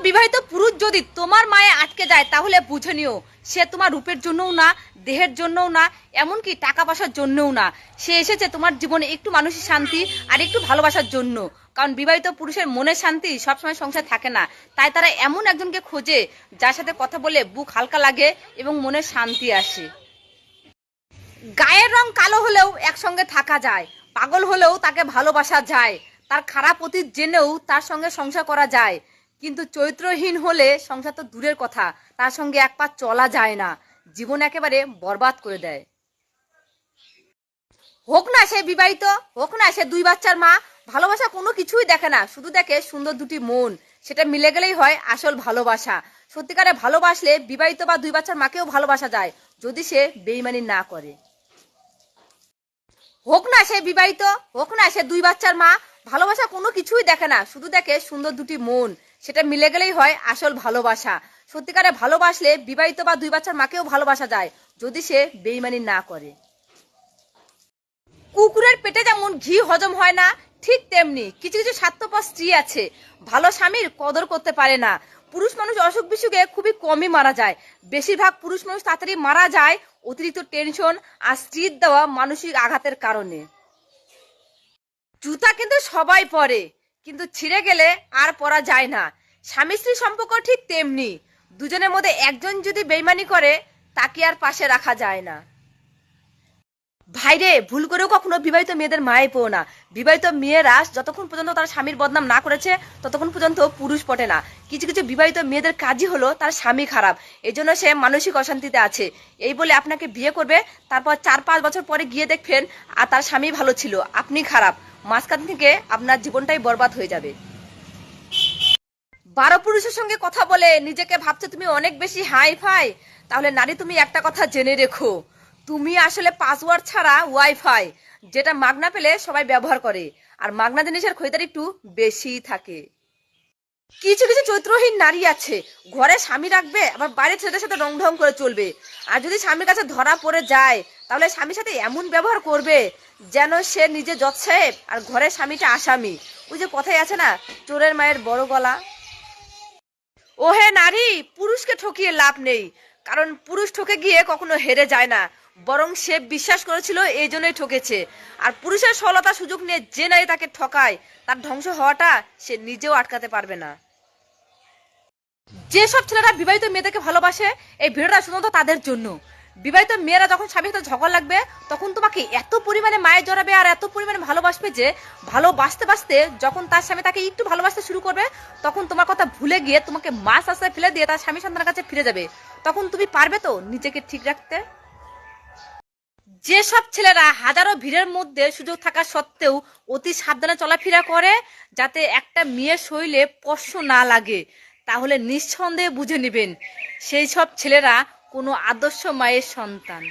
বিবাহিত পুরুষ যদি তোমার মায়ে আটকে যায় তাহলে বুঝে নিও সে তোমার রূপের জন্যও না, দেহের জন্যও না, এমনকি টাকা পয়সার জন্যও না। সে এসেছে তোমার জীবনে একটু মানসিক শান্তি আর একটু ভালোবাসার জন্য। কারণ বিবাহিত পুরুষের মনের শান্তি সবসময় সংসার থাকে না, তাই তারা এমন একজনকে খোঁজে যার সাথে কথা বলে বুক হালকা লাগে এবং মনে শান্তি আসে। গায়ের রং কালো হলেও একসঙ্গে থাকা যায়, পাগল হলেও তাকে ভালোবাসা যায়, তার খারাপ অতীত জেনেও তার সঙ্গে সংসার করা যায়। কিন্তু চরিত্রহীন হলে সংসার তো দূরের কথা, তার সঙ্গে এক পা চলা যায় না, জীবন একেবারে বরবাদ করে দেয়। হোক না সে বিবাহিত, হোক না সে 2 বাচ্চার মা, ভালোবাসা কোনো কিছুই দেখে না, শুধু দেখে সুন্দর দুটি মন। সেটা মিলে গেলেই হয় আসল ভালোবাসা। সত্যিকারে ভালোবাসলে বিবাহিত বা 2 বাচ্চার মাকেও ভালোবাসা যায়, যদি সে বেইমানি না করে। হোক না সে বিবাহিত, হোক না সে 2 বাচ্চার মা, ভালোবাসা কোনো কিছুই দেখে না, শুধু দেখে সুন্দর দুটি মন। সেটা মিলে গেলেই হয় আসল ভালোবাসা। সত্যিকারে ভালোবাসলে বিবাহিত বা 2 বাচ্চার মাকেও ভালোবাসা যায়, যদি সে বেইমানি না করে। কুকুরের পেটে যেমন ঘি হজম হয় না, ঠিক তেমনি কিছু কিছু স্বার্থপর স্ত্রী আছে, ভালো স্বামীর কদর করতে পারে না। পুরুষ মানুষ অসুখ বিসুখে খুবই কমই মারা যায়, বেশিরভাগ পুরুষ মানুষ তাড়াতাড়ি মারা যায় অতিরিক্ত টেনশন আর স্ত্রীর দেওয়া মানসিক আঘাতের কারণে। জুতা কিন্তু সবাই পরে, কিন্তু ছিঁড়ে গেলে আর পরা যায় না। স্বামী স্ত্রী সম্পর্ক ঠিক তেমনি, দুজনের মধ্যে একজন যদি বেইমানি করে তাকে আর পাশে রাখা যায় না। ভাইরে, ভুল করেও কখনো বিবাহিত মেয়েদের মায়ে পো না। বিবাহিত মেয়েরা যতক্ষণ পর্যন্ত তার স্বামীর বদনাম না করেছে ততক্ষণ পর্যন্ত পুরুষ পটে না। কিছু কিছু বিবাহিত মেয়েদের কাজই হলো তার স্বামী খারাপ, এই জন্য সে মানসিক অশান্তিতে আছে। এই বলে আপনাকে বিয়ে করবে, তারপর 4-5 বছর পরে গিয়ে দেখবেন আর তার স্বামী ভালো ছিল, আপনি খারাপ। মাঝখান থেকে আপনার জীবনটাই বরবাদ হয়ে যাবে। 12 পুরুষের সঙ্গে কথা বলে নিজেকে ভাবছো তুমি অনেক বেশি হাই ফাই, তাহলে নারী তুমি একটা কথা জেনে রেখো, তুমি আসলে পাসওয়ার্ড ছাড়া ওয়াইফাই, যেটা মাগনা পেলে সবাই ব্যবহার করে, আর মাগনা জিনিসের খরিদার একটু বেশি থাকে। কিছু কিছু চরিত্রহীন নারী আছে, ঘরে স্বামী রাখবে আবার বাইরে ছেলেদের সাথে রং ঢং করে চলবে, আর যদি স্বামীর কাছে ধরা পড়ে যায় তাহলে স্বামীর সাথে এমন ব্যবহার করবে যেন সে নিজে জজ সাহেব আর ঘরের স্বামীটা আসামি। ওই যে কথাই আছে না, চোরের মায়ের বড় গলা। ও হে নারী, পুরুষকে ঠকিয়ে লাভ নেই, কারণ পুরুষ ঠকে গিয়ে কখনো হেরে যায় না, বরং সে বিশ্বাস করেছিল এই জন্যই ঠকেছে। আর পুরুষের সরলতা সুযোগ নিয়ে যে নারী তাকে ঠকায় তার ধ্বংস হওয়াটা সে নিজেও আটকাতে পারবে না। যেসব ছেলেরা বিবাহিত মেয়েদেরকে ভালোবাসে, এই ভিডিওটা শুধুমাত্র তাদের জন্য। বিবাহিত মেয়েরা যখন স্বামীর সাথে ঝগড়া লাগবে তখন তোমাকে এত পরিমাণে মায়ে জড়াবে আর এত পরিমাণে ভালোবাসবে যে ভালোবাসতে বাসতে যখন তার স্বামী তাকে একটু ভালোবাসতে শুরু করবে তখন তোমার কথা ভুলে গিয়ে তোমাকে মাছ রাস্তায় ফেলে দিয়ে তার স্বামী সন্তানের কাছে ফিরে যাবে। তখন তুমি পারবে তো নিজেকে ঠিক রাখতে? যেসব ছেলেরা হাজারো ভিড়ের মধ্যে সুযোগ থাকা সত্ত্বেও অতি সাবধানে চলাফেরা করে যাতে একটা মেয়ের শরীরে স্পর্শ না লাগে, তাহলে নিঃসন্দেহে বুঝে নেবেন সেই সব ছেলেরা কোনো আদর্শ মায়ের সন্তান।